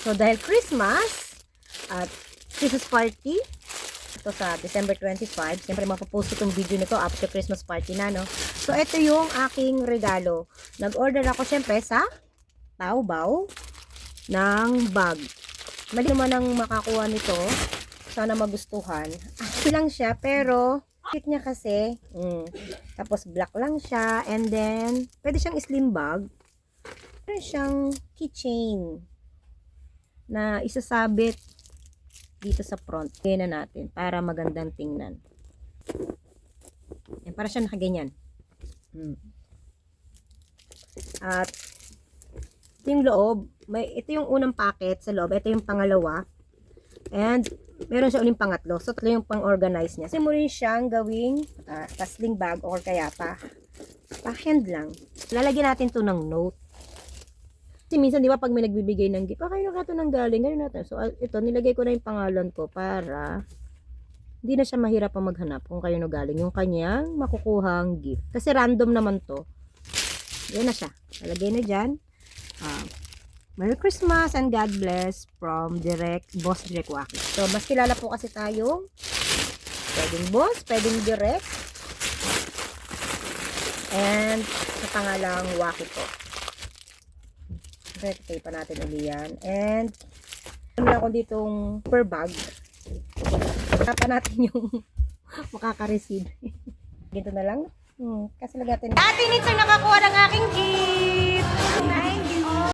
So, dahil Christmas at Christmas party, ito sa December 25, siyempre mapopost itong video nito after Christmas party na, no? So, ito yung aking regalo. Nag-order ako siyempre sa Taobao ng bag. Mali naman ang makakuha nito. Sana magustuhan. Ito lang siya, pero cute niya kasi. Tapos black lang siya. And then, pwede siyang slim bag. Meron siyang keychain na isasabit dito sa front. Kaya na natin para magandang tingnan. Yan, para siya nakaganyan. At ito yung loob. Ito yung unang packet sa loob. Ito yung pangalawa. And meron siya uling pangatlo. So, ito yung pang-organize niya. So, mo rin siyang gawing tasling bag or kaya pa-hand lang. Lalagyan natin to ng note. Kasi minsan, di ba, pag may nagbibigay ng gift, kayo na ito nang galing, ganyan natin. So, ito, nilagay ko na yung pangalan ko para hindi na siya mahirap pa maghanap kung kayo na galing yung kanyang makukuhang gift. Kasi random naman to. Yan na siya. Lalagay na dyan. Merry Christmas and God bless from Boss Direct Waki. So, mas kilala po kasi tayong pwedeng boss, pwedeng direct, and sa pangalang Waki po. Tape pa natin uli yan. And meron ako ditong per bag. Tapa natin yung makaka-receive. Ganito na lang. Kasi lagatin. Ate Nitz ang nakakuha ng aking gift! Thank you!